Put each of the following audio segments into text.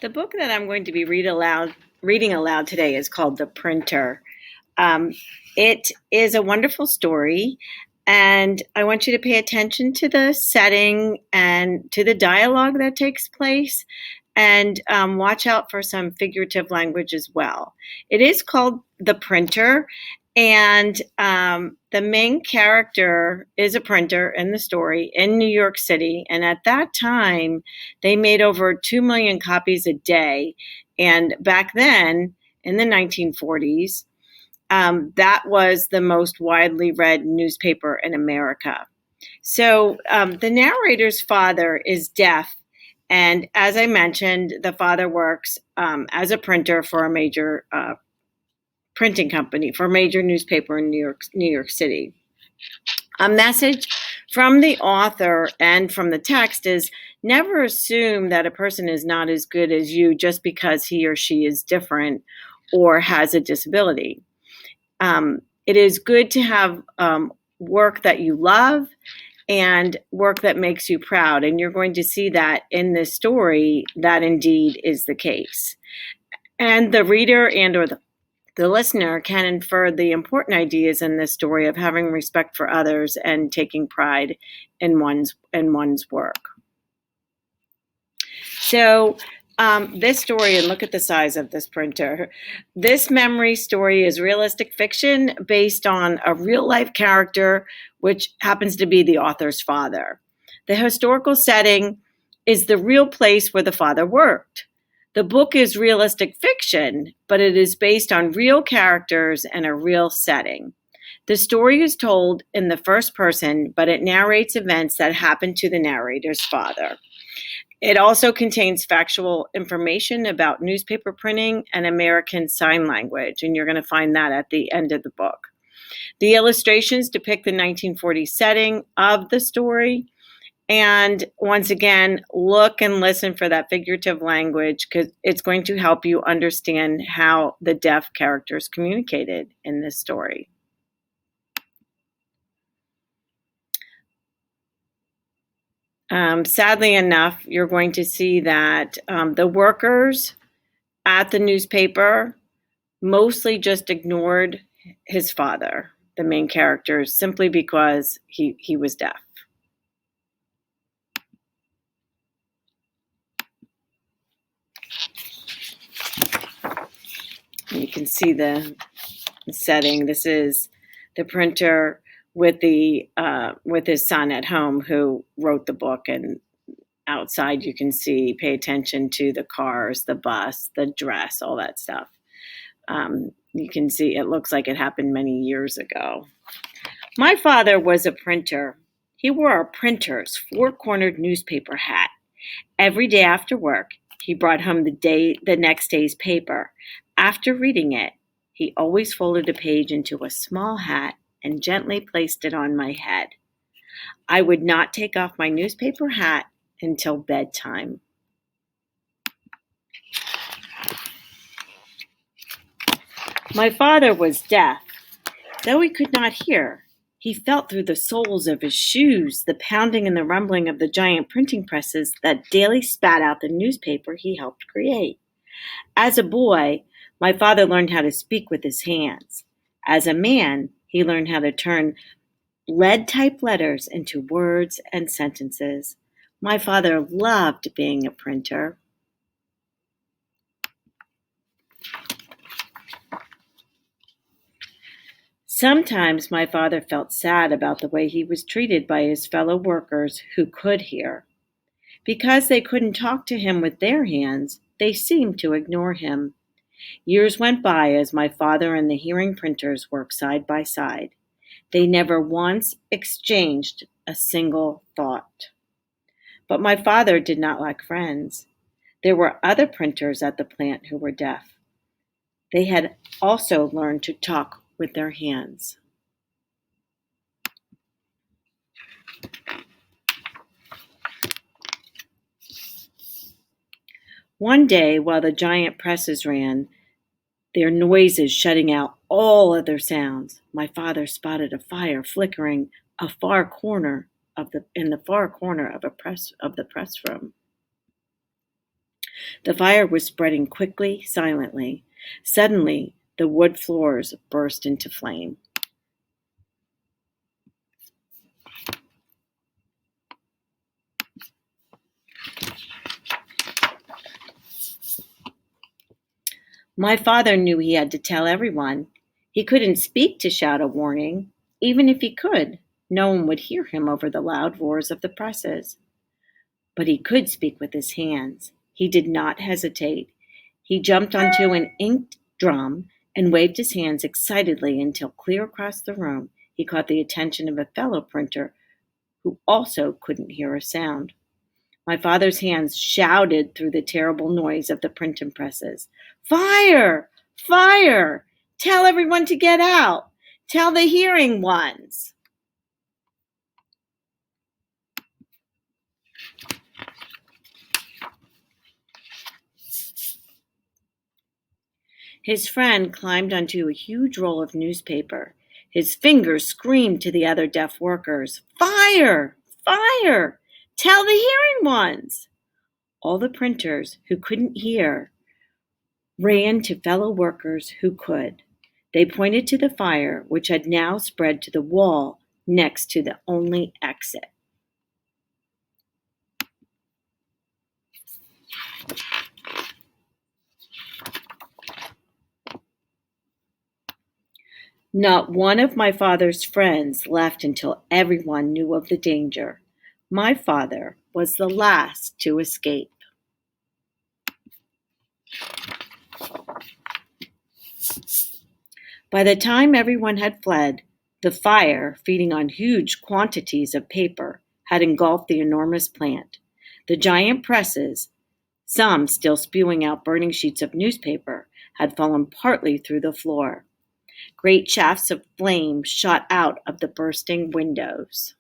The book that I'm going to be reading aloud today is called The Printer. It is a wonderful story, and I want you to pay attention to the setting and to the dialogue that takes place, and watch out for some figurative language as well. It is called The Printer, and the main character is a printer in the story in New York City. And at that time, they made over 2 million copies a day. And back then, in the 1940s, that was the most widely read newspaper in America. So the narrator's father is deaf. And as I mentioned, the father works as a printer for a major printing company, for a major newspaper in New York City. A message from the author and from the text is never assume that a person is not as good as you just because he or she is different or has a disability. It is good to have work that you love and work that makes you proud. And you're going to see that in this story, that indeed is the case. And the reader and or the listener can infer the important ideas in this story of having respect for others and taking pride in one's work. So this story, and look at the size of this printer. This memory story is realistic fiction based on a real life character, which happens to be the author's father. The historical setting is the real place where the father worked. The book is realistic fiction, but it is based on real characters and a real setting. The story is told in the first person, but it narrates events that happened to the narrator's father. It also contains factual information about newspaper printing and American Sign Language, and you're going to find that at the end of the book. The illustrations depict the 1940s setting of the story. And once again, look and listen for that figurative language because it's going to help you understand how the deaf characters communicated in this story. Sadly enough, you're going to see that the workers at the newspaper mostly just ignored his father, the main character, simply because he was deaf. You can see the setting. This is the printer with his son at home who wrote the book, and outside you can see, pay attention to the cars, the bus, the dress, all that stuff. You can see it looks like it happened many years ago. My father was a printer. He wore a printer's four-cornered newspaper hat. Every day after work, he brought home the next day's paper. After reading it, he always folded a page into a small hat and gently placed it on my head. I would not take off my newspaper hat until bedtime. My father was deaf. Though he could not hear, he felt through the soles of his shoes the pounding and the rumbling of the giant printing presses that daily spat out the newspaper he helped create. As a boy, my father learned how to speak with his hands. As a man, he learned how to turn lead-type letters into words and sentences. My father loved being a printer. Sometimes my father felt sad about the way he was treated by his fellow workers who could hear. Because they couldn't talk to him with their hands, they seemed to ignore him. Years went by as my father and the hearing printers worked side by side. They never once exchanged a single thought. But my father did not lack friends. There were other printers at the plant who were deaf. They had also learned to talk with their hands. One day, while the giant presses ran, their noises shutting out all other sounds, my father spotted a fire flickering in the far corner of the press room. The fire was spreading quickly, silently. Suddenly, the wood floors burst into flame. My father knew he had to tell everyone. He couldn't speak to shout a warning. Even if he could, no one would hear him over the loud roars of the presses. But he could speak with his hands. He did not hesitate. He jumped onto an inked drum and waved his hands excitedly until clear across the room he caught the attention of a fellow printer who also couldn't hear a sound. My father's hands shouted through the terrible noise of the printing presses. Fire! Fire! Tell everyone to get out! Tell the hearing ones! His friend climbed onto a huge roll of newspaper. His fingers screamed to the other deaf workers, Fire! Fire! Tell the hearing ones! All the printers who couldn't hear ran to fellow workers who could. They pointed to the fire, which had now spread to the wall next to the only exit. Not one of my father's friends left until everyone knew of the danger. My father was the last to escape. By the time everyone had fled, the fire, feeding on huge quantities of paper, had engulfed the enormous plant. The giant presses, some still spewing out burning sheets of newspaper, had fallen partly through the floor. Great shafts of flame shot out of the bursting windows.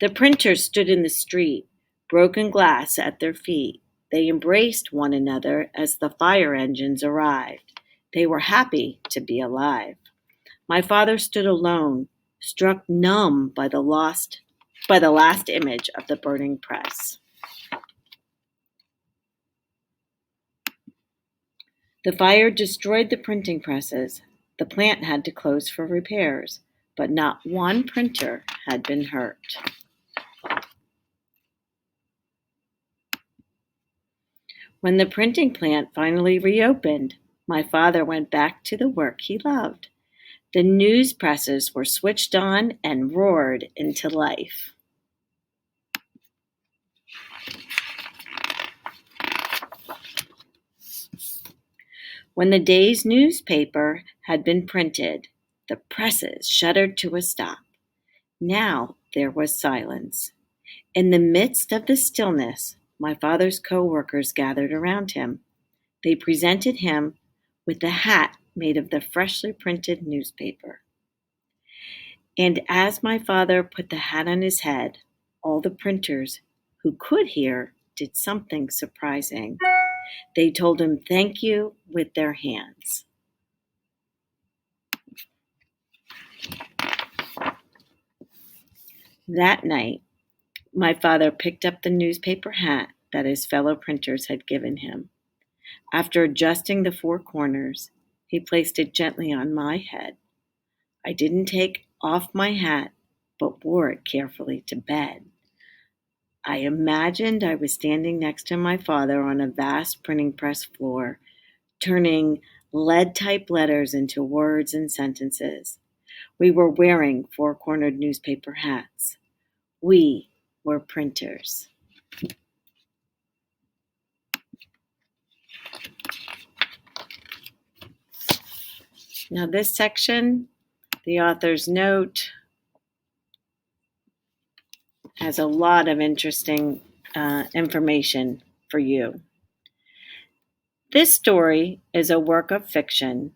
The printers stood in the street, broken glass at their feet. They embraced one another as the fire engines arrived. They were happy to be alive. My father stood alone, struck numb by the last image of the burning press. The fire destroyed the printing presses. The plant had to close for repairs, but not one printer had been hurt. When the printing plant finally reopened, my father went back to the work he loved. The news presses were switched on and roared into life. When the day's newspaper had been printed, the presses shuddered to a stop. Now there was silence. In the midst of the stillness, my father's co-workers gathered around him. They presented him with a hat made of the freshly printed newspaper. And as my father put the hat on his head, all the printers who could hear did something surprising. They told him thank you with their hands. That night, my father picked up the newspaper hat that his fellow printers had given him. After adjusting the four corners, he placed it gently on my head. I didn't take off my hat, but wore it carefully to bed. I imagined I was standing next to my father on a vast printing press floor, turning lead-type letters into words and sentences. We were wearing four-cornered newspaper hats. We were printers. Now this section, the author's note, has a lot of interesting information for you. This story is a work of fiction.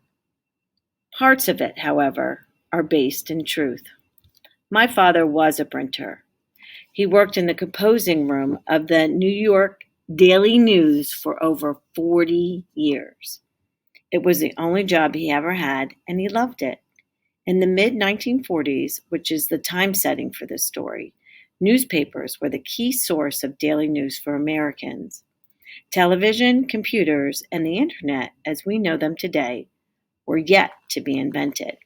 Parts of it, however, are based in truth. My father was a printer. He worked in the composing room of the New York Daily News for over 40 years. It was the only job he ever had, and he loved it. In the mid-1940s, which is the time setting for this story, Newspapers were the key source of daily news for Americans. Television, computers, and the internet, as we know them today, were yet to be invented.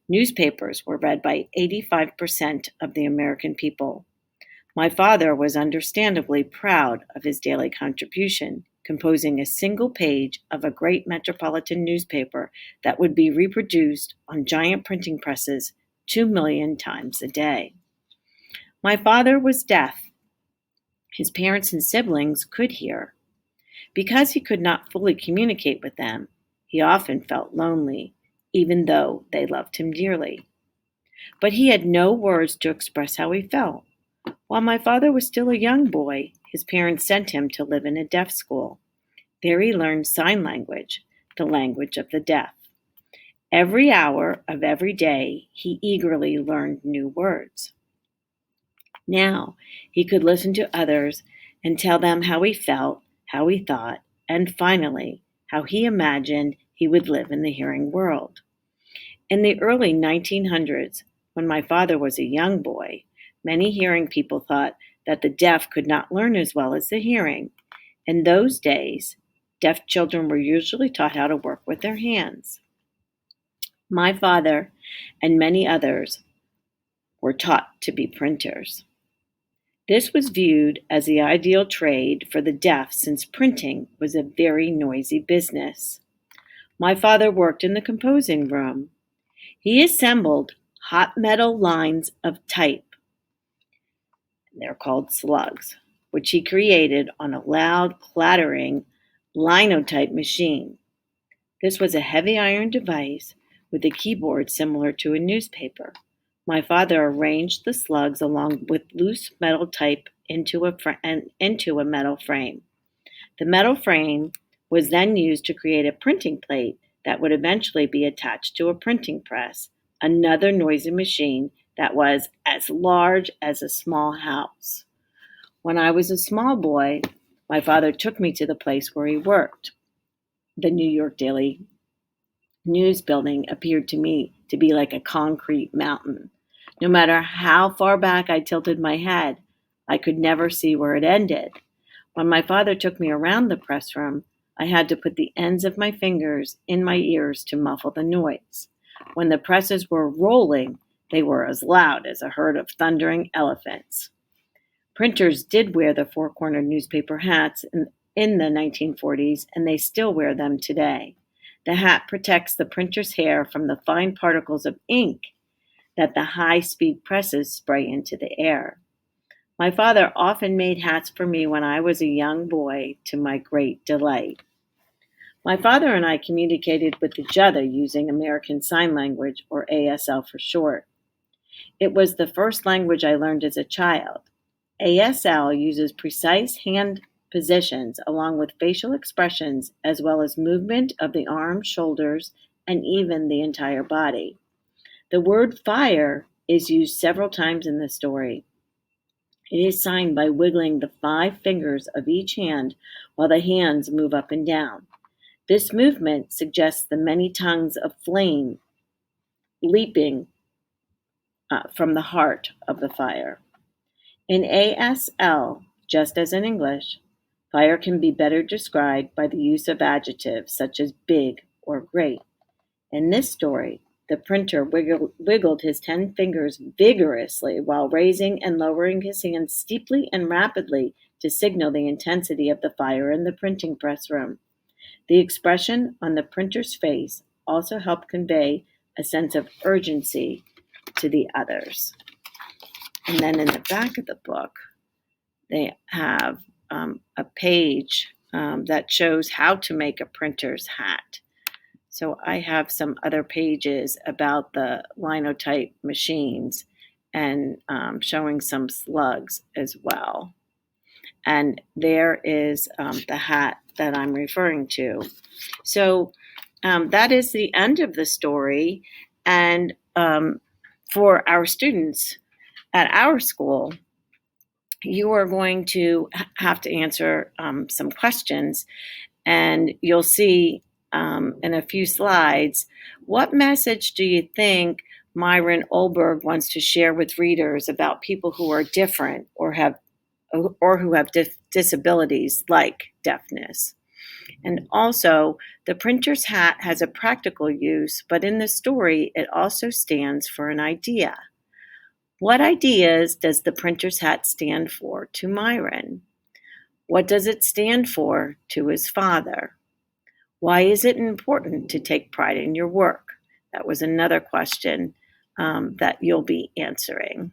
Newspapers were read by 85% of the American people. My father was understandably proud of his daily contribution, composing a single page of a great metropolitan newspaper that would be reproduced on giant printing presses 2 million times a day. My father was deaf. His parents and siblings could hear. Because he could not fully communicate with them, he often felt lonely, even though they loved him dearly. But he had no words to express how he felt. While my father was still a young boy, his parents sent him to live in a deaf school. There he learned sign language, the language of the deaf. Every hour of every day, he eagerly learned new words. Now he could listen to others and tell them how he felt, how he thought, and finally, how he imagined he would live in the hearing world. In the early 1900s, when my father was a young boy, many hearing people thought that the deaf could not learn as well as the hearing. In those days, deaf children were usually taught how to work with their hands. My father and many others were taught to be printers. This was viewed as the ideal trade for the deaf since printing was a very noisy business. My father worked in the composing room. He assembled hot metal lines of type. They're called slugs, which he created on a loud, clattering linotype machine. This was a heavy iron device with a keyboard similar to a newspaper. My father arranged the slugs along with loose metal type into a metal frame. The metal frame was then used to create a printing plate that would eventually be attached to a printing press, another noisy machine that was as large as a small house. When I was a small boy, my father took me to the place where he worked. The New York Daily News building appeared to me to be like a concrete mountain. No matter how far back I tilted my head, I could never see where it ended. When my father took me around the press room, I had to put the ends of my fingers in my ears to muffle the noise. When the presses were rolling, they were as loud as a herd of thundering elephants. Printers did wear the four-cornered newspaper hats in the 1940s, and they still wear them today. The hat protects the printer's hair from the fine particles of ink that the high-speed presses spray into the air. My father often made hats for me when I was a young boy, to my great delight. My father and I communicated with each other using American Sign Language, or ASL for short. It was the first language I learned as a child. ASL uses precise hand positions along with facial expressions as well as movement of the arms, shoulders, and even the entire body. The word fire is used several times in the story. It is signed by wiggling the 5 fingers of each hand while the hands move up and down. This movement suggests the many tongues of flame leaping from the heart of the fire. In ASL, just as in English, fire can be better described by the use of adjectives such as big or great. In this story, the printer wiggled his 10 fingers vigorously while raising and lowering his hands steeply and rapidly to signal the intensity of the fire in the printing press room. The expression on the printer's face also helped convey a sense of urgency to the others. And then in the back of the book, they have a page that shows how to make a printer's hat. So I have some other pages about the linotype machines and showing some slugs as well. And there is the hat that I'm referring to. So that is the end of the story. And for our students at our school, you are going to have to answer some questions. And you'll see in a few slides, what message do you think Myron Olberg wants to share with readers about people who are different or who have disabilities like deafness. And also, the printer's hat has a practical use, but in the story, it also stands for an idea. What ideas does the printer's hat stand for to Myron? What does it stand for to his father? Why is it important to take pride in your work? That was another question that you'll be answering.